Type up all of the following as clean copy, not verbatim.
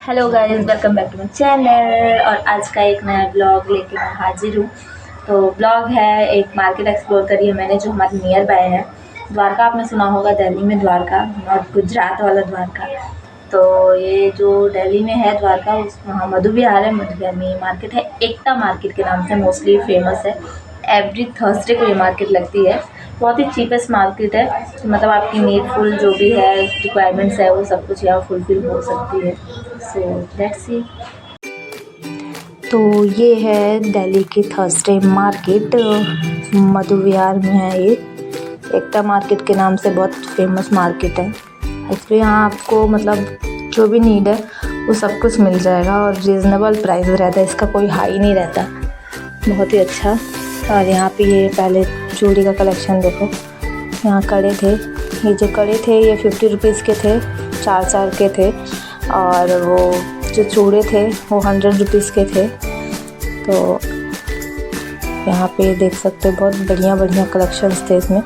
Hello guys, welcome back to my channel. और आज का एक नया ब्लॉग लेके मैं हाजिर हूँ। तो ब्लॉग है, एक मार्केट एक्सप्लोर करी है मैंने जो हमारे नियर बाय है। द्वारका आपने सुना होगा, दिल्ली में द्वारका, नॉट गुजरात वाला द्वारका। तो ये जो दिल्ली में है द्वारका, उस वहाँ मधु विहार है। मधु विहार में ये मार्केट है, एकता मार्केट के नाम से मोस्टली फेमस है। एवरी थर्सडे को ये मार्केट लगती है। बहुत ही चीपेस्ट मार्केट है, मतलब आपकी नीडफुल जो भी है रिक्वायरमेंट्स है वो सब कुछ यहाँ फुलफ़िल हो सकती है। So let's see. तो ये है दिल्ली की थर्सडे मार्केट, मधु विहार में है ये। एकता मार्केट के नाम से बहुत फेमस मार्केट है। एक्चुअली यहाँ आपको मतलब जो भी नीड है वो सब कुछ मिल जाएगा और रीज़नेबल प्राइस रहता है, इसका कोई हाई नहीं रहता, बहुत ही अच्छा। और यहाँ पे ये पहले चूड़ी का कलेक्शन देखो, यहाँ कड़े थे। ये जो कड़े थे ये 50 रुपीज़ के थे, 4 के थे। और वो जो चूड़े थे वो 100 रुपीज़ के थे। तो यहाँ पे देख सकते हो बहुत बढ़िया कलेक्शंस थे इसमें।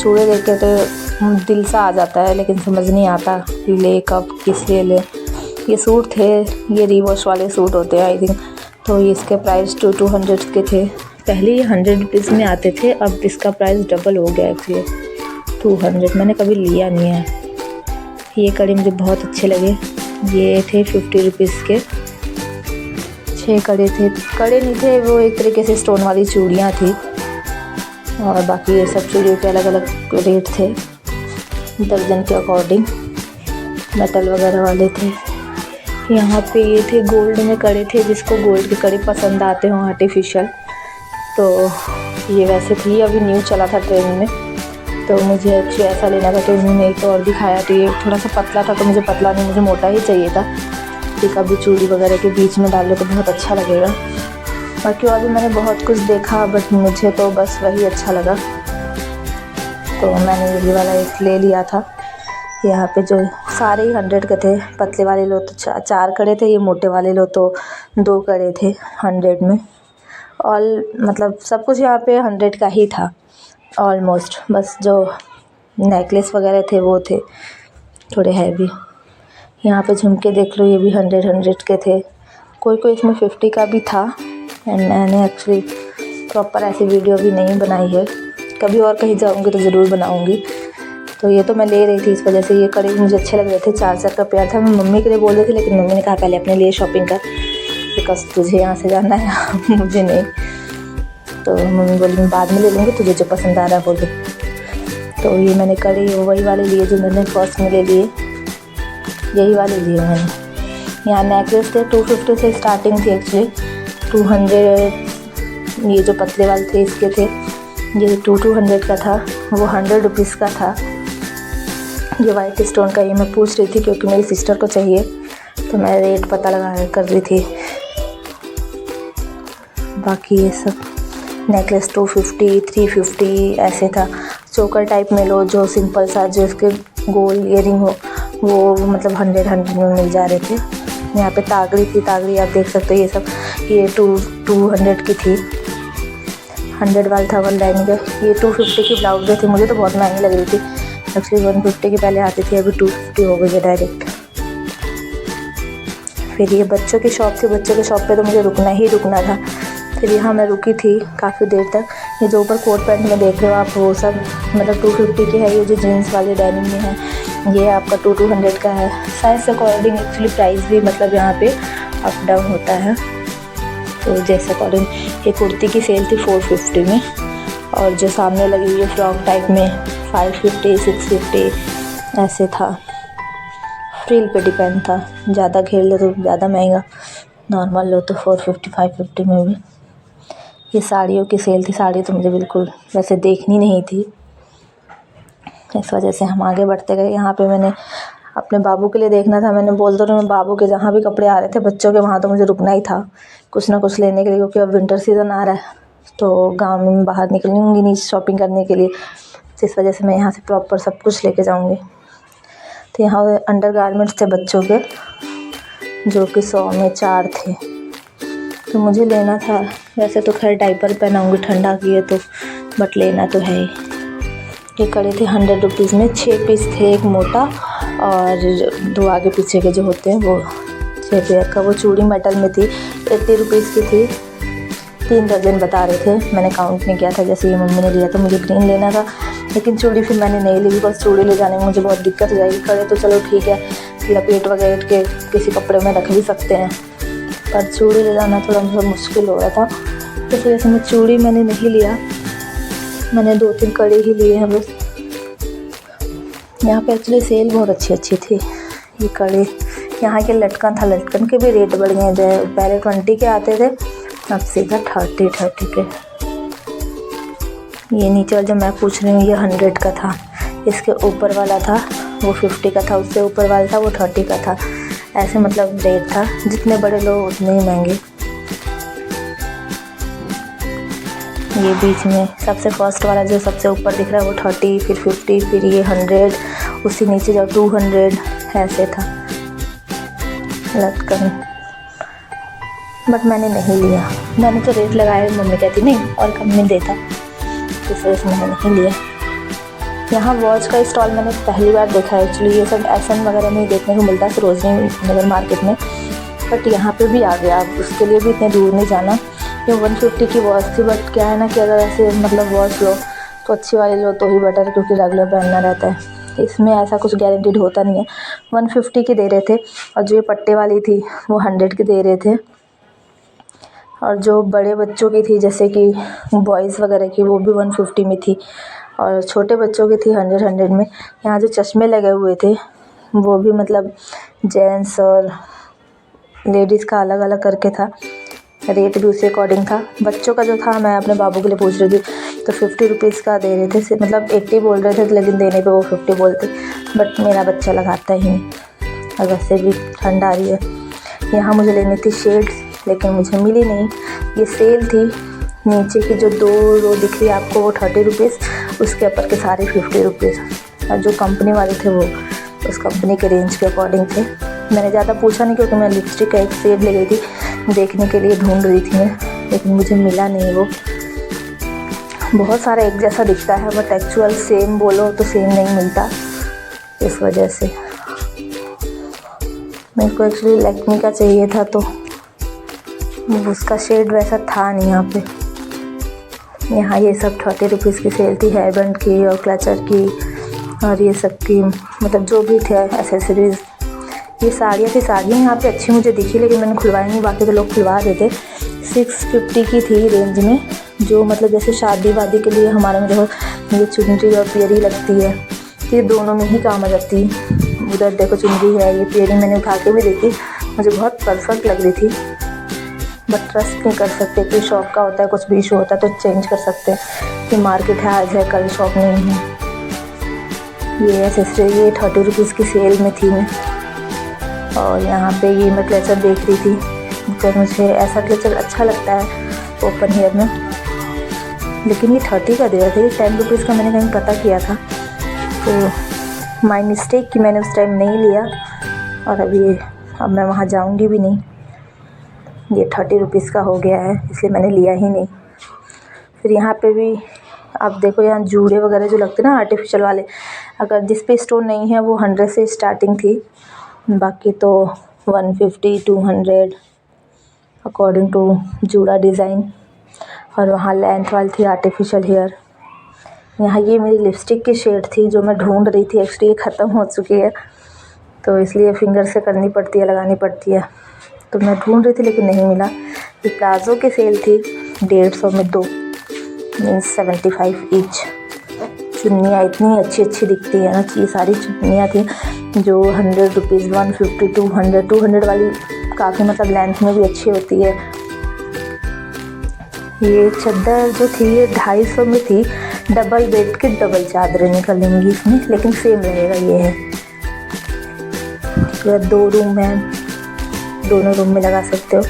चूड़े देख के तो दिल सा आ जाता है, लेकिन समझ नहीं आता ले कब किस लिए ले। ये सूट थे, ये रीवॉश वाले सूट होते हैं आई थिंक। तो इसके प्राइस 200 के थे। पहले ये 100 रुपीज़ में आते थे, अब इसका प्राइस डबल हो गया एक्चुअली 200। मैंने कभी लिया नहीं है। ये कड़े मुझे बहुत अच्छे लगे। ये थे 50 रुपीज़ के, 6 कड़े थे। कड़े नहीं थे वो, एक तरीके से स्टोन वाली चूड़ियाँ थी। और बाकी ये सब चूड़ियों के अलग अलग रेट थे, दर्जन के अकॉर्डिंग, मेटल वगैरह वाले थे। यहाँ पे ये थे गोल्ड में कड़े थे, जिसको गोल्ड के कड़े पसंद आते हों आर्टिफिशियल। तो ये वैसे थी, अभी न्यू चला था ट्रेंड में, तो मुझे एक्चुअली ऐसा लेना था। तो उन्होंने एक और दिखाया, तो ये थोड़ा सा पतला था, तो मुझे पतला नहीं, मुझे मोटा ही चाहिए था कि कभी चूड़ी वगैरह के बीच में डाल लो तो बहुत अच्छा लगेगा। बाकी और भी मैंने बहुत कुछ देखा, बट मुझे तो बस वही अच्छा लगा, तो मैंने ये वाला एक ले लिया था। यहाँ पे जो सारे ही 100 के थे। पतले वाले लो तो 4 कड़े थे, ये मोटे वाले लो तो 2 कड़े थे 100 में। ऑल मतलब सब कुछ यहाँ पे 100 का ही था ऑलमोस्ट। बस जो नेकलेस वगैरह थे वो थे थोड़े हैवी। यहाँ पे झुमके देख लो, ये भी 100 के थे। कोई इसमें 50 का भी था। एंड मैंने एक्चुअली प्रॉपर ऐसी वीडियो भी नहीं बनाई है, कभी और कहीं जाऊँगी तो ज़रूर बनाऊँगी। तो ये तो मैं ले रही थी इस वजह से। ये कड़े मुझे अच्छे लग रहे थे, 4 का पेयर था। मैं मम्मी के लिए बोल रही थी, लेकिन मम्मी ने कहा पहले अपने लिए शॉपिंग कर, बिकॉज तुझे यहाँ से जाना है मुझे नहीं। तो मम्मी बोली मैं बाद में ले लूँगी, तुझे जो पसंद आ रहा है बोलो। तो ये मैंने कड़े वही वाले लिए जो मैंने फर्स्ट में ले लिए, यही वाले लिए मैंने। यहाँ नेकलेस थे 250 से स्टार्टिंग थी एक्चुअली, 200। ये जो पतले वाले थे इसके थे, ये 200 का था, वो 100 रुपीज़ का था। ये वाइट स्टोन का, ये मैं पूछ रही थी क्योंकि मेरी सिस्टर को चाहिए, तो मैं रेट पता लगा कर रही थी। बाकी ये सब नेकलेस 250, 350 ऐसे था। चोकर टाइप में लो, जो सिंपल सा, जो इसके गोल इयरिंग हो, वो मतलब 100 में मिल जा रहे थे। यहाँ पे तागड़ी थी, तागड़ी आप देख सकते हो। ये सब ये 200 की थी, 100 वाला था वन लाइन का। ये 250 की ब्लाउज थी, मुझे तो बहुत महंगी लग रही थी एक्चुअली। 150 की पहले आती थी, अभी 250 हो गई है डायरेक्ट। फिर ये बच्चों की शॉप थी, बच्चों के शॉप पे तो मुझे रुकना था। फिर यहाँ मैं रुकी थी काफ़ी देर तक। ये जो ऊपर कोट पैंट में देख रहे हो आप, वो सब मतलब 250 के है। ये जो जीन्स वाले डेनिम में है, ये आपका 200 का है। साइज़ के अकॉर्डिंग एक्चुअली प्राइस भी मतलब यहाँ पे अप डाउन होता है। तो जैसे अकॉर्डिंग ये कुर्ती की सेल थी 450 में, और जो सामने लगी हुई है फ्रॉक टाइप में 550, 650 ऐसे था। फ्रिल पे डिपेंड था, ज़्यादा घेर लो तो ज़्यादा महंगा, नॉर्मल लो तो 450, 550 में भी। ये साड़ियों की सेल थी। साड़ी तो मुझे बिल्कुल वैसे देखनी नहीं थी, इस वजह से हम आगे बढ़ते गए। यहाँ पे मैंने अपने बाबू के लिए देखना था, मैंने बोल दो रहा हूँ बाबू के जहाँ भी कपड़े आ रहे थे बच्चों के, वहाँ तो मुझे रुकना ही था कुछ ना कुछ लेने के लिए, क्योंकि अब विंटर सीज़न आ रहा है, तो गाँव में बाहर निकलूँगी नहीं शॉपिंग करने के लिए। तो इस वजह से मैं यहाँ से प्रॉपर सब कुछ लेके जाऊँगी। तो यहाँ अंडर गारमेंट्स थे बच्चों के, जो कि 100 में 4 थे, तो मुझे लेना था। वैसे तो खैर डाइपर पहनाऊँगी ठंडा की है तो, बट लेना तो है ही। ये कड़े थे 100 रुपीज़ में, 6 पीस थे, एक मोटा और 2 आगे पीछे के जो होते हैं वो 6 पेयर का। वो चूड़ी मेटल में थी, 80 रुपीज़ की थी, 3 दर्जन बता रहे थे। मैंने काउंट नहीं किया था, जैसे ये मम्मी ने लिया तो मुझे ग्रीन लेना था, लेकिन चूड़ी फिर मैंने नहीं ली, बिकॉज चूड़ी ले जाने में मुझे बहुत दिक्कत हो जाएगी। कड़े तो चलो ठीक है, लपेट वगैरह के किसी कपड़े में रख भी सकते हैं, पर चूड़ी ले जाना थोड़ा बहुत मुश्किल हो रहा था, तो फिर ऐसे में चूड़ी मैंने नहीं लिया। मैंने 2-3 कड़े ही लिए हैं बस। यहाँ पे एक्चुअली सेल बहुत अच्छी थी। ये कड़े, यहाँ के लटकन था, लटकन के भी रेट बढ़ गए थे। पहले 20 के आते थे, अब सीधा 30 के। ये नीचे वाला जो मैं पूछ रही हूँ ये 100 का था, इसके ऊपर वाला था वो 50 का था, उससे ऊपर वाला था वो 30 का था। ऐसे मतलब रेट था, जितने बड़े लो उतने ही महंगे। ये बीच में सबसे फर्स्ट वाला जो सबसे ऊपर दिख रहा है वो 30, फिर 50, फिर ये 100, उससे नीचे जो 200 ऐसे था लटकन। बट मैंने नहीं लिया, मैंने तो रेट लगाया, मम्मी कहती नहीं और कम में देता, तो फिर मैंने नहीं लिया। यहाँ वॉच का स्टॉल मैंने पहली बार देखा है एक्चुअली। ये सब एसएन वगैरह में देखने को मिलता है, सरोजनी नगर मार्केट में, बट यहाँ पे भी आ गया। अब उसके लिए भी इतने दूर नहीं जाना। ये 150 की वॉच थी, बट क्या है ना कि अगर ऐसे मतलब वॉच लो तो अच्छी वाली लो तो ही बेटर, क्योंकि रेगुलर पहनना रहता है। इसमें ऐसा कुछ गारंटीड होता नहीं है। 150 की दे रहे थे, और जो ये पट्टे वाली थी वो 100 की दे रहे थे, और जो बड़े बच्चों की थी जैसे कि बॉयज़ वगैरह की वो भी 150 में थी, और छोटे बच्चों की थी 100 में। यहाँ जो चश्मे लगे हुए थे वो भी मतलब जेंट्स और लेडीज़ का अलग अलग करके था, रेट भी उसी अकॉर्डिंग था। बच्चों का जो था, मैं अपने बाबू के लिए पूछ रही थी तो 50 रुपीज़ का दे रहे थे, मतलब 80 बोल रहे थे, लेकिन देने पे वो 50 बोलते। बट मेरा बच्चा लगाता ही नहीं, और वैसे भी ठंड आ रही है। यहाँ मुझे लेनी थी शेड्स, लेकिन मुझे मिली नहीं। ये सेल थी। नीचे की जो 2 रो दिख रही है आपको वो 30 रुपीज़, उसके ऊपर के सारे 50 रुपीज़, और जो कंपनी वाले थे वो उस कंपनी के रेंज के अकॉर्डिंग थे। मैंने ज़्यादा पूछा नहीं, क्योंकि मैं लिपस्टिक का एक शेड ले गई थी देखने के लिए, ढूंढ रही थी मैं, लेकिन मुझे मिला नहीं। वो बहुत सारा एक जैसा दिखता है, बट एक्चुअल सेम बोलो तो सेम नहीं मिलता। इस वजह से मेरे को एक्चुअली लैक्मे का चाहिए था, तो उसका शेड वैसा था नहीं यहाँ पे। यहाँ ये सब 30 रुपीज़ की सेल थी, हेयर बैंड की और क्लचर की और ये सब की, मतलब जो भी थे एसेसरीज़। ये साड़ियाँ थी, साड़ियाँ यहाँ पे अच्छी मुझे दिखी, लेकिन मैंने खुलवाई नहीं, बाकी तो लोग खुलवा देते। 650 की थी रेंज में, जो मतलब जैसे शादी वादी के लिए हमारे में जो ये चुनरी और पियरी लगती है, ये दोनों में ही काम आ जाती है। उधर देखो चुनरी है, ये पियरी मैंने उठा के भी देखी, मुझे बहुत परफेक्ट लग रही थी। बट ट्रस्ट नहीं कर सकते कि शॉप का होता है, कुछ भी इशू होता है तो चेंज कर सकते हैं कि मार्केट है आज है कल शॉप नहीं है। ये एसेसरी ये 30 रुपीज़ की सेल में थी मैं, और यहाँ पे ये मैं क्लचर देख रही थी, तो मुझे ऐसा क्लचर अच्छा लगता है ओपन हेयर में, लेकिन ये 30 का दे रहा था। ये 10 रुपीज़ का मैंने कहीं पता किया था, तो माय मिस्टेक कि मैंने उस टाइम नहीं लिया, और अब मैं वहाँ जाऊँगी भी नहीं। ये 30 रुपीज़ का हो गया है, इसलिए मैंने लिया ही नहीं। फिर यहाँ पे भी आप देखो, यहाँ जूड़े वगैरह जो लगते हैं ना आर्टिफिशियल वाले, अगर जिस पे स्टोन नहीं है वो 100 से स्टार्टिंग थी, बाकी तो 150 200 अकॉर्डिंग टू जूड़ा डिज़ाइन। और वहाँ लेंथ वाली थी आर्टिफिशियल हेयर। यहाँ ये मेरी लिपस्टिक की शेड थी जो मैं ढूंढ रही थी, एक्चुअली ख़त्म हो चुकी है, तो इसलिए फिंगर से करनी पड़ती है, लगानी पड़ती है, तो मैं ढूंढ रही थी लेकिन नहीं मिला। ये प्लाज़ो की सेल थी, 150 में 2 मीन्स 75 ईच। चुन्नियाँ इतनी अच्छी अच्छी दिखती है ना, ये सारी चुन्नियाँ थी जो 100 रुपीज़, 150, 200 वाली काफ़ी मतलब लेंथ में भी अच्छी होती है। ये चादर जो थी ये 250 में थी, डबल बेड की डबल चादरें निकलेंगी इसमें, लेकिन सेम रहेगा। ये है, या 2 रूम है, दोनों रूम में लगा सकते हो।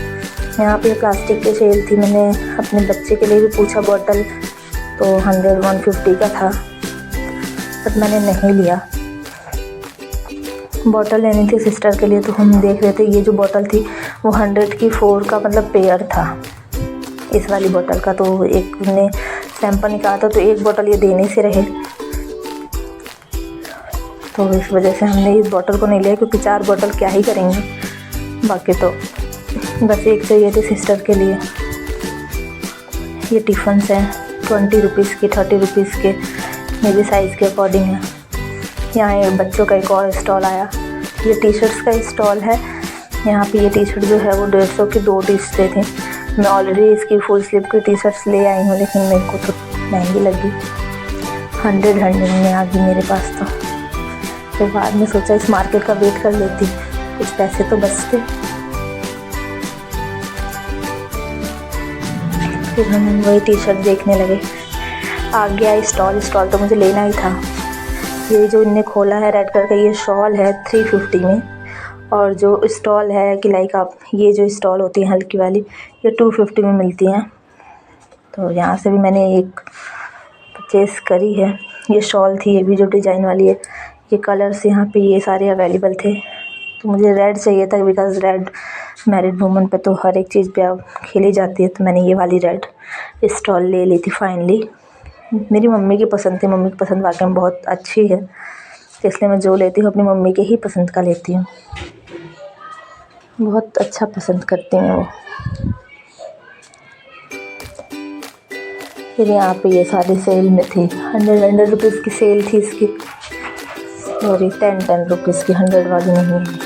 यहाँ पे प्लास्टिक की सेल थी, मैंने अपने बच्चे के लिए भी पूछा बॉटल, तो 150 का था, बट मैंने नहीं लिया। बॉटल लेनी थी सिस्टर के लिए, तो हम देख रहे थे, ये जो बॉटल थी वो 100 की 4 का मतलब पेयर था इस वाली बॉटल का, तो एक ने सैंपल निकाला था, तो एक बॉटल ये देने से रहे, तो इस वजह से हमने इस बॉटल को नहीं लिया, क्योंकि 4 बॉटल क्या ही करेंगे। बाकी तो बस एक चाहिए थी सिस्टर के लिए। ये टिफ़न्स हैं 20 रुपीज़ के, 30 रुपीज़ के, मेरी साइज़ के अकॉर्डिंग है। यहाँ एक बच्चों का एक और स्टॉल आया, ये टी शर्ट्स का स्टॉल है। यहाँ पे ये टी शर्ट जो है वो 150 की 2 टी शर्टें थी। मैं ऑलरेडी इसकी फुल स्लीव की टी शर्ट्स ले आई हूँ, लेकिन मेरे को तो महंगी लगी, 100 में आ गई मेरे पास। तो बाद में सोचा इस मार्केट का वेट कर लेती, कुछ पैसे तो बचते। फिर हम वही टी शर्ट देखने लगे। आ गया स्टॉल तो मुझे लेना ही था। ये जो इनने खोला है रेड कलर का, ये शॉल है 350 में, और जो स्टॉल है कि लाइक आप ये जो स्टॉल होती है हल्की वाली, ये 250 में मिलती हैं। तो यहाँ से भी मैंने एक परचेज़ करी है। ये शॉल थी, ये भी जो डिज़ाइन वाली है। ये कलर्स यहाँ पे ये सारे अवेलेबल थे, तो मुझे रेड चाहिए था बिकॉज़ रेड मैरिड वूमन पे तो हर एक चीज़ पे आप खेली जाती है। तो मैंने ये वाली रेड स्टॉल ले ली थी फाइनली। मेरी मम्मी की पसंद थी, मम्मी की पसंद वाकई में बहुत अच्छी है, तो इसलिए मैं जो लेती हूँ अपनी मम्मी के ही पसंद का लेती हूँ। बहुत अच्छा पसंद करती हैं वो। फिर यहाँ पे ये सारी सेल में थी, 100 रुपीज़ की सेल थी इसकी, सॉरी 10 रुपीज़ की, 100 वाली नहीं है।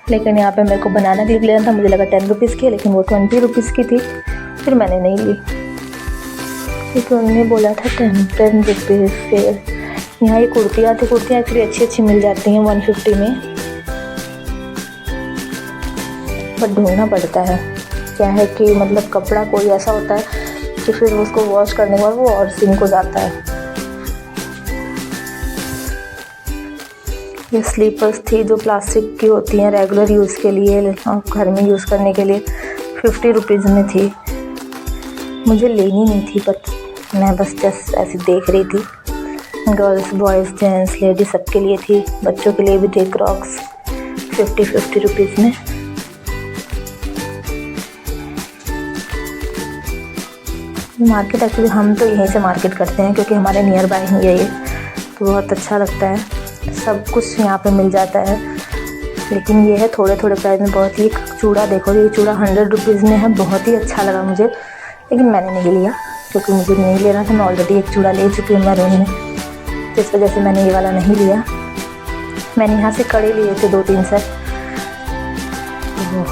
लेकिन यहाँ पे मेरे को बनाना क्लिप लेना था, मुझे लगा 10 रुपीज़ की है, लेकिन वो 20 रुपीज़ की थी। फिर मैंने नहीं ली, क्योंकि उन्होंने बोला था 10 रुपीज़ सेल। यहाँ ये कुर्तियाँ थी, कुर्तियाँ एक्चुअली अच्छी मिल जाती हैं 150 में, बट ढूंढना पड़ता है। क्या है कि मतलब कपड़ा कोई ऐसा होता है कि फिर उसको वॉश करने के बाद वो और सिंक हो जाता है। ये स्लीपर्स थी जो प्लास्टिक की होती हैं रेगुलर यूज़ के लिए, घर में यूज़ करने के लिए, 50 रुपीज़ में थी। मुझे लेनी नहीं थी, बट मैं बस जस्ट ऐसे देख रही थी। गर्ल्स, बॉयज़, जेंट्स, लेडीज सबके लिए थी। बच्चों के लिए भी थे क्रॉक्स 50 रुपीज़ में। मार्केट एक्चुअली हम तो यहीं से मार्केट करते हैं, क्योंकि हमारे नियर बाय ही है ये, तो बहुत अच्छा लगता है। सब कुछ यहाँ पे मिल जाता है, लेकिन ये है थोड़े प्राइस में बहुत ही। चूड़ा देखो, ये चूड़ा 100 रुपीज़ में है, बहुत ही अच्छा लगा मुझे, लेकिन मैंने नहीं लिया क्योंकि मुझे नहीं लेना था। मैं ऑलरेडी एक चूड़ा ले चुकी हूँ मैरून में, जिस वजह से मैंने ये वाला नहीं लिया। मैंने यहाँ से कड़े लिए थे 2-3 सेट, तो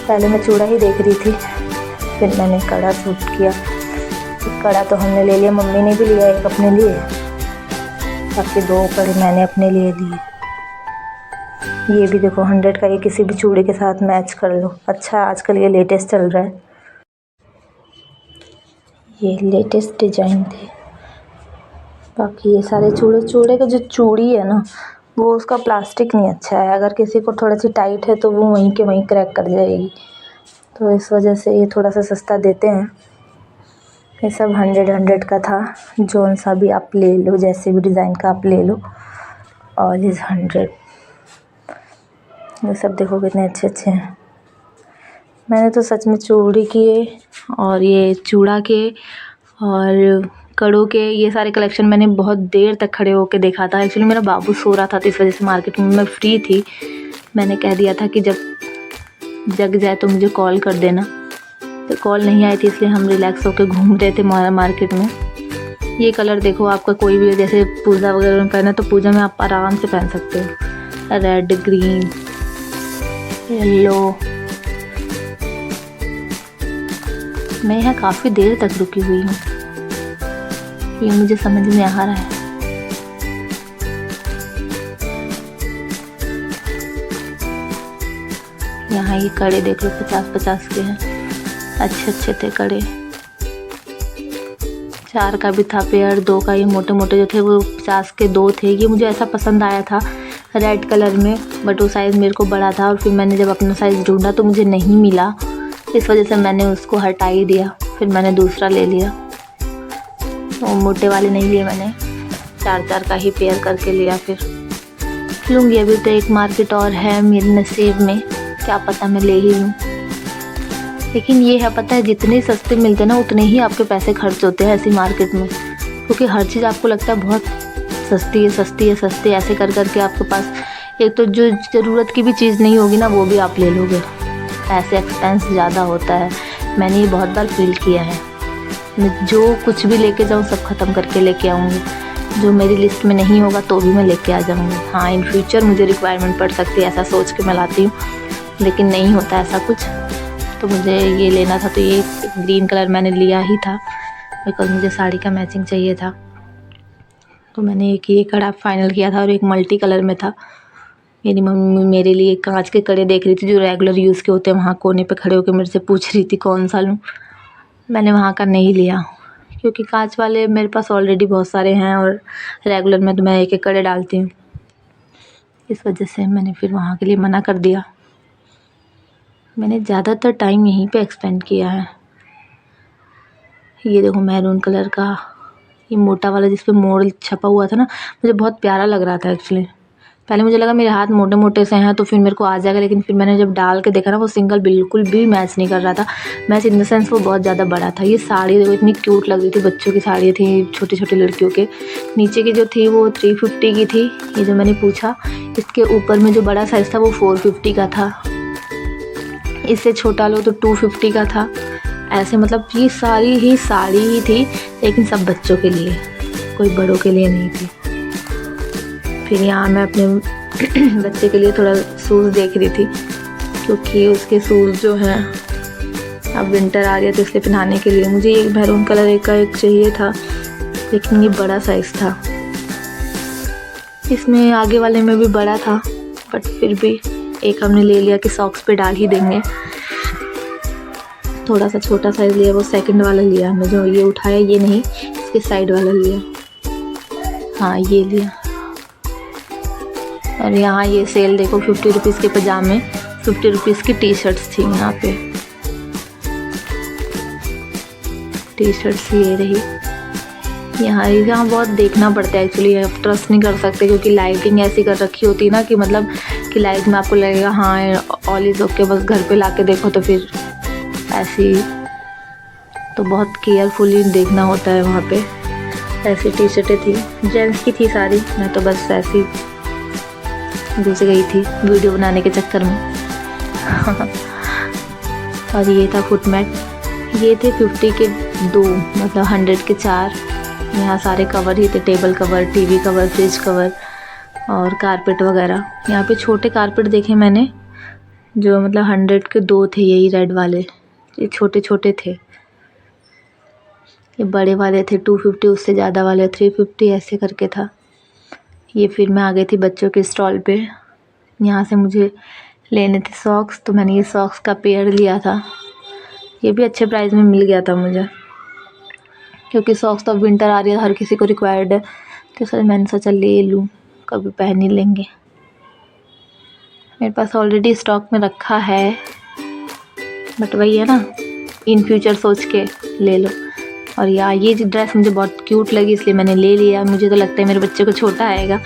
पहले मैं चूड़ा ही देख रही थी, फिर मैंने कड़ा सूट किया। कड़ा तो हमने ले लिया, मम्मी ने भी लिया एक अपने लिए, बाकी 2 कड़े मैंने अपने लिए लिए। ये भी देखो 100 का, ये किसी भी चूड़े के साथ मैच कर लो। अच्छा, आजकल ये लेटेस्ट चल रहा है, ये लेटेस्ट डिज़ाइन थे। बाकी ये सारे चूड़े का जो चूड़ी है ना, वो उसका प्लास्टिक नहीं अच्छा है। अगर किसी को थोड़ी सी टाइट है तो वो वहीं के वहीं क्रैक कर जाएगी, तो इस वजह से ये थोड़ा सा सस्ता देते हैं। ये सब 100 का था, जोन सा भी आप ले लो, जैसे भी डिज़ाइन का आप ले लो, ऑल इज़ 100। ये सब देखो कितने अच्छे हैं। मैंने तो सच में चूड़ी के और ये चूड़ा के और कड़ों के ये सारे कलेक्शन मैंने बहुत देर तक खड़े होकर देखा था। एक्चुअली मेरा बाबू सो रहा था, तो इस वजह से मार्केट में मैं फ्री थी। मैंने कह दिया था कि जब जग जाए तो मुझे कॉल कर देना, तो कॉल नहीं आई थी, इसलिए हम रिलैक्स होकर घूम रहे थे मार्केट में। ये कलर देखो, आपका कोई भी जैसे पूजा वगैरह में पहना, तो पूजा में आप आराम से पहन सकते हो। Red, green, yellow. मैं यहाँ काफ़ी देर तक रुकी हुई हूँ, ये मुझे समझ में आ रहा है। यहाँ ये कड़े देख लो, 50 के हैं, अच्छे थे कड़े। 4 का भी था पेयर, 2 का। ये मोटे जो थे वो 50 के 2 थे। ये मुझे ऐसा पसंद आया था रेड कलर में, बट वो साइज़ मेरे को बड़ा था, और फिर मैंने जब अपना साइज़ ढूंढा तो मुझे नहीं मिला, इस वजह से मैंने उसको हटा ही दिया। फिर मैंने दूसरा ले लिया, वो मोटे वाले नहीं लिए मैंने, 4 का ही पेयर करके लिया। फिर लूँगी, अभी तो एक मार्केट और है मेरे नसीब में, क्या पता मैं ले ही लूँ। लेकिन ये है, पता है, जितने सस्ते मिलते हैं ना, उतने ही आपके पैसे खर्च होते हैं ऐसी मार्केट में, क्योंकि हर चीज़ आपको लगता है बहुत सस्ती है, ऐसे कर करके आपके पास एक तो जो ज़रूरत की भी चीज़ नहीं होगी ना वो भी आप ले लोगे, ऐसे एक्सपेंस ज़्यादा होता है। मैंने ये बहुत बार फील किया है। मैं जो कुछ भी लेके जाऊँ सब ख़त्म करके लेके आऊँगी, जो मेरी लिस्ट में नहीं होगा तो भी मैं लेके आ जाऊँगी। हाँ, इन फ्यूचर मुझे रिक्वायरमेंट पड़ सकती है, ऐसा सोच के मैं लाती हूँ, लेकिन नहीं होता ऐसा कुछ। तो मुझे ये लेना था, तो ये ग्रीन कलर मैंने लिया ही था बिकॉज़ मुझे साड़ी का मैचिंग चाहिए था। तो मैंने एक ये कड़ा फाइनल किया था और एक मल्टी कलर में था। मेरी मम्मी मेरे लिए कांच के कड़े देख रही थी जो रेगुलर यूज़ के होते हैं, वहाँ कोने पे खड़े होकर मेरे से पूछ रही थी कौन सा लूँ। मैंने वहाँ का नहीं लिया क्योंकि कांच वाले मेरे पास ऑलरेडी बहुत सारे हैं और रेगुलर में तो मैं एक एक कड़े डालती हूँ। इस वजह से मैंने फिर वहाँ के लिए मना कर दिया। मैंने ज़्यादातर टाइम यहीं पे एक्सपेंड किया है। ये देखो मैरून कलर का ये मोटा वाला जिस पे मोर छपा हुआ था ना, मुझे बहुत प्यारा लग रहा था एक्चुअली। पहले मुझे लगा मेरे हाथ मोटे मोटे से हैं तो फिर मेरे को आ जाएगा, लेकिन फिर मैंने जब डाल के देखा ना वो सिंगल बिल्कुल भी मैच नहीं कर रहा था। मैच इन द सेंस वो बहुत ज़्यादा बड़ा था। ये साड़ी देखो इतनी क्यूट लग रही थी, बच्चों की साड़ी थी, छोटी छोटी लड़कियों के। नीचे की जो थी वो 350 की थी, ये जो मैंने पूछा। इसके ऊपर में जो बड़ा साइज़ था वो 450 का था, इससे छोटा लो तो 250 का था। ऐसे मतलब ये सारी ही साड़ी ही थी, लेकिन सब बच्चों के लिए, कोई बड़ों के लिए नहीं थी। फिर यहाँ मैं अपने बच्चे के लिए थोड़ा शूज़ देख रही थी क्योंकि उसके शूज़ जो हैं अब विंटर आ गया तो इसलिए पहनाने के लिए मुझे एक मैरून कलर का एक चाहिए था, लेकिन ये बड़ा साइज़ था। इसमें आगे वाले में भी बड़ा था, बट फिर भी एक हमने ले लिया कि सॉक्स पे डाल ही देंगे। थोड़ा सा छोटा साइज़ लिया, वो सेकंड वाला लिया हमने, जो ये उठाया ये नहीं, इसके साइड वाला लिया। हाँ ये लिया। और यहाँ ये सेल देखो 50 रुपीज़ के पजामे, 50 रुपीज़ की टी शर्ट्स थी। यहाँ पे टी शर्ट्स ये रही। यहाँ बहुत देखना पड़ता है एक्चुअली, आप ट्रस्ट नहीं कर सकते क्योंकि लाइटिंग ऐसी कर रखी होती है ना कि मतलब कि लाइट में आपको लगेगा हाँ ऑल इज़ ओके, बस घर पे लाके देखो तो फिर ऐसी, तो बहुत केयरफुली देखना होता है वहाँ पे। ऐसी टी शर्टें थी, जेंट्स की थी सारी, मैं तो बस ऐसी घुस गई थी वीडियो बनाने के चक्कर में। और ये था फुट मैट, ये थे 50 के 2, मतलब 100 के 4। यहाँ सारे कवर ही थे, table cover, TV cover, fridge cover और कारपेट वगैरह। यहाँ पे छोटे कारपेट देखे मैंने जो मतलब 100 के 2 थे, यही रेड वाले, ये छोटे छोटे थे। ये बड़े वाले थे 250, उससे ज़्यादा वाले 350, ऐसे करके था। ये फिर मैं आ गई थी बच्चों के स्टॉल पे। यहाँ से मुझे लेने थे सॉक्स, तो मैंने ये सॉक्स का पेयर लिया था। ये भी अच्छे प्राइस में मिल गया था मुझे, क्योंकि सॉक्स तो अब विंटर आ रही है, हर किसी को रिक्वायर्ड है, तो सर मैंने सोचा ले लूँ, कभी पहन ही लेंगे। मेरे पास ऑलरेडी स्टॉक में रखा है, बट वही है ना, इन फ्यूचर सोच के ले लो। और यार ये ड्रेस मुझे बहुत क्यूट लगी इसलिए मैंने ले लिया। मुझे तो लगता है मेरे बच्चे को छोटा आएगा,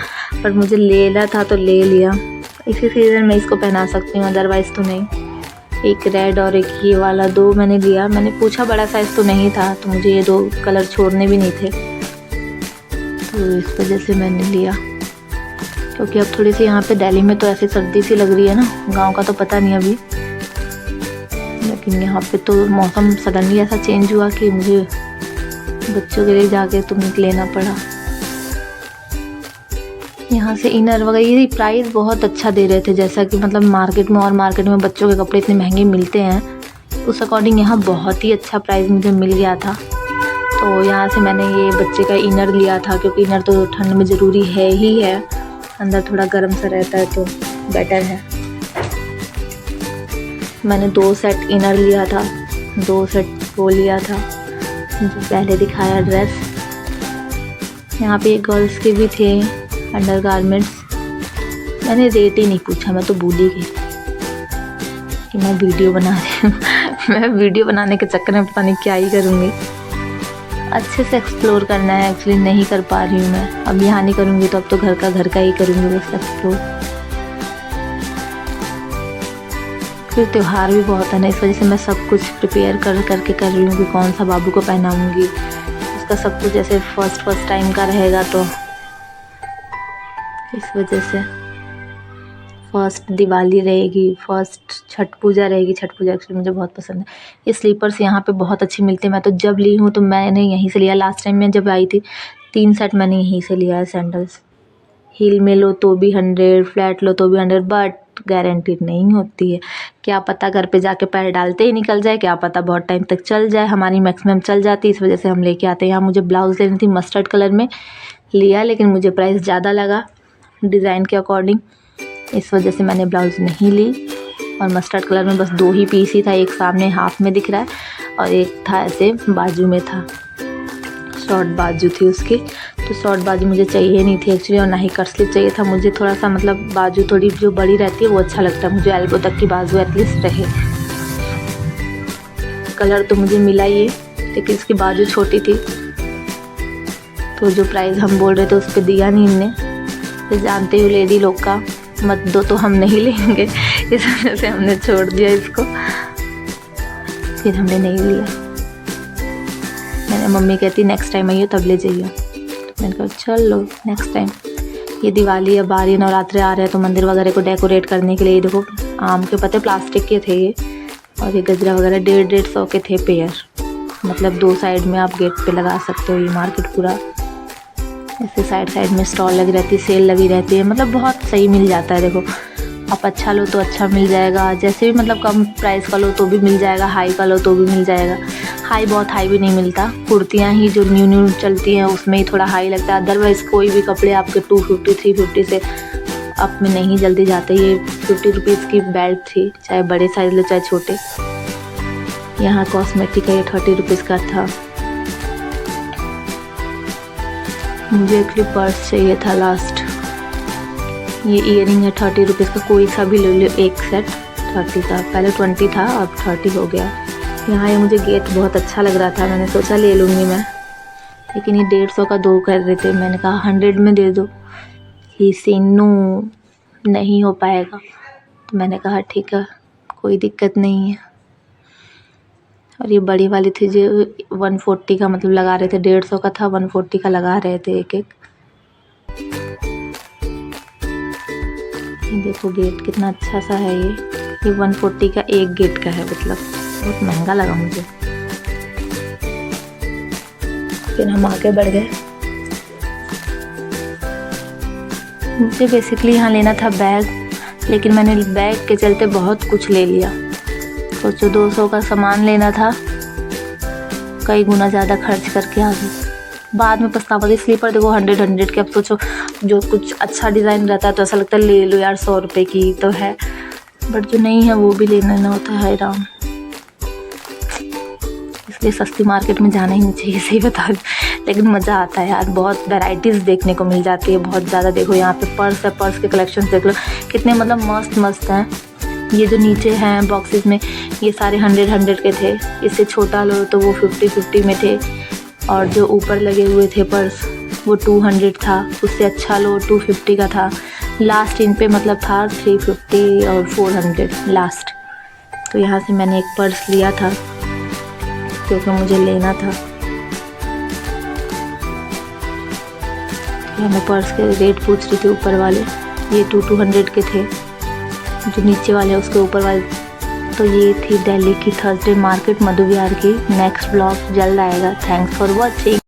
पर मुझे लेना था तो ले लिया। इसी सीज़न में इसको पहना सकती हूँ, अदरवाइज़ तो नहीं। एक रेड और एक ये वाला, 2 मैंने लिया। मैंने पूछा बड़ा साइज़ तो नहीं था, तो मुझे ये 2 कलर छोड़ने भी नहीं थे, तो इस वजह से मैंने लिया। क्योंकि अब थोड़ी सी यहाँ पे दिल्ली में तो ऐसी सर्दी सी लग रही है ना, गाँव का तो पता नहीं अभी, लेकिन यहाँ पे तो मौसम सडनली ऐसा चेंज हुआ कि मुझे बच्चों के लिए जाके तो लेना पड़ा। यहाँ से इनर वगैरह, ये प्राइस बहुत अच्छा दे रहे थे, जैसा कि मतलब मार्केट में बच्चों के कपड़े इतने महंगे मिलते हैं, उस अकॉर्डिंग यहाँ बहुत ही अच्छा प्राइस मुझे मिल गया था। तो यहाँ से मैंने ये बच्चे का इनर लिया था, क्योंकि इनर तो ठंड में ज़रूरी है ही है, अंदर थोड़ा गर्म सा रहता है तो बेटर है। मैंने 2 सेट इनर लिया था, 2 सेट वो लिया था जो पहले दिखाया ड्रेस। यहाँ पे गर्ल्स के भी थे अंडर गारमेंट्स। मैंने रेट ही नहीं पूछा, मैं तो भूल ही गई कि मैं वीडियो बना रही हूँ। मैं वीडियो बनाने के चक्कर में पता नहीं क्या ही करूँगी। अच्छे से एक्सप्लोर करना है, एक्चुअली नहीं कर पा रही हूँ मैं। अब यहाँ नहीं करूँगी तो अब तो घर का ही करूँगी बस एक्सप्लोर। फिर त्यौहार भी बहुत है ना, इस वजह से मैं सब कुछ प्रिपेयर करके कर रही हूँ कि कौन सा बाबू को पहनाऊँगी, उसका सब कुछ जैसे फर्स्ट टाइम का रहेगा, तो इस वजह से फर्स्ट दिवाली रहेगी, फर्स्ट छठ पूजा रहेगी। छठ पूजा एक्चुअली मुझे बहुत पसंद है। ये स्लीपर्स यहाँ पे बहुत अच्छे मिलते हैं। मैं तो जब ली हूँ तो मैंने यहीं से लिया। लास्ट टाइम मैं जब आई थी 3 सेट मैंने यहीं से लिया है सैंडल्स। हील में लो तो भी 100, फ्लैट लो तो भी 100, बट गारंटीड नहीं होती है। क्या पता घर पे जाके पैर डालते ही निकल जाए, क्या पता बहुत टाइम तक चल जाए। हमारी मैक्सिमम चल जाती है, इस वजह से हम लेके आते हैं। यहाँ मुझे ब्लाउज़ लेनी थी, मस्टर्ड कलर में लिया, लेकिन मुझे प्राइस ज़्यादा लगा डिज़ाइन के अकॉर्डिंग, इस वजह से मैंने ब्लाउज़ नहीं ली। और मस्टर्ड कलर में बस 2 ही पीस ही था, एक सामने हाफ में दिख रहा है और एक था ऐसे बाजू में था, शॉर्ट बाजू थी उसकी। तो शॉर्ट बाजू मुझे चाहिए नहीं थी एक्चुअली, और ना ही कट स्लीव चाहिए था मुझे। थोड़ा सा मतलब बाजू थोड़ी जो बड़ी रहती है वो अच्छा लगता है मुझे, एल्बो तक की बाजू एटलीस्ट रहे। कलर तो मुझे मिला ही है, लेकिन इसकी बाजू छोटी थी, तो जो प्राइस हम बोल रहे थे उस पर दिया नहीं इनने। तो जानते हो लेडी लोग का, मत दो तो हम नहीं लेंगे, इस वजह से हमने छोड़ दिया इसको। फिर हमने नहीं लिया। मैंने मम्मी कहती नेक्स्ट टाइम आइए तब ले जाइए, तो मैंने कहा चल लो नेक्स्ट टाइम। ये दिवाली अब आ रही है, नवरात्रे आ रहे हैं, तो मंदिर वगैरह को डेकोरेट करने के लिए देखो आम के पत्ते प्लास्टिक के थे ये, और ये गजरा वगैरह 150-150 के थे पेयर। मतलब 2 साइड में आप गेट पे लगा सकते हो। ये मार्केट पूरा ऐसे साइड में स्टॉल लगी रहती है, सेल लगी रहती है, मतलब बहुत सही मिल जाता है। देखो आप अच्छा लो तो अच्छा मिल जाएगा, जैसे भी मतलब कम प्राइस का लो तो भी मिल जाएगा, हाई का लो तो भी मिल जाएगा। हाई बहुत हाई भी नहीं मिलता, कुर्तियाँ ही जो न्यू चलती हैं उसमें ही थोड़ा हाई लगता है। अदरवाइज़ कोई भी कपड़े आपके 250-350 से अप में नहीं जल्दी जाते। ये 50 रुपीज़ की बेल्ट थी, चाहे बड़े साइज लो चाहे छोटे। यहाँ कॉस्मेटिक का ये 30 रुपीज़ का था। मुझे एक्चुअली पर्स चाहिए था लास्ट। ये ईयरिंग है 30 रुपीज़ का, कोई सा भी ले लो एक सेट 30 का। पहले 20 था अब 30 हो गया। यहाँ ये मुझे गेट बहुत अच्छा लग रहा था, मैंने सोचा ले लूँगी मैं, लेकिन ये 150 का 2 कर रहे थे। मैंने कहा 100 में दे दो, ही सीनू नहीं हो पाएगा, तो मैंने कहा ठीक है कोई दिक्कत नहीं है। और ये बड़ी वाली थी जो 140 का मतलब लगा रहे थे, 150 का था 140 का लगा रहे थे एक। देखो गेट कितना अच्छा सा है। ये 140 का एक गेट का है, मतलब बहुत महंगा लगा मुझे। फिर हम आगे बढ़ गए। मुझे बेसिकली यहाँ लेना था बैग, लेकिन मैंने बैग के चलते बहुत कुछ ले लिया। सोचो 200 का सामान लेना था, कई गुना ज़्यादा खर्च करके आ गई। बाद में पछतावा थी। स्लीपर देखो 100 के। अब सोचो जो कुछ अच्छा डिज़ाइन रहता है तो ऐसा लगता है ले लो यार, 100 रुपये की तो है, बट जो नहीं है वो भी लेना ना होता है राम। इसलिए सस्ती मार्केट में जाना ही नहीं चाहिए, सही बता दूँ। लेकिन मज़ा आता है यार, बहुत वैराइटीज़ देखने को मिल जाती है, बहुत ज़्यादा। देखो यहाँ पे पर्स है, पर्स के कलेक्शन देख लो कितने मतलब मस्त हैं। ये जो नीचे हैं बॉक्सेस में ये सारे 100 के थे। इससे छोटा लो तो वो 50 में थे, और जो ऊपर लगे हुए थे पर्स वो 200 था। उससे अच्छा लो 250 का था। लास्ट इन पे मतलब था 350 और 400 लास्ट। तो यहाँ से मैंने एक पर्स लिया था क्योंकि मुझे लेना था। मैं पर्स के रेट पूछ रही थी ऊपर वाले, ये 200 के थे। जो नीचे वाले उसके ऊपर वाले। तो ये थी दिल्ली की थर्सडे मार्केट मधु विहार की। नेक्स्ट ब्लॉग जल्द आएगा। Thanks for watching.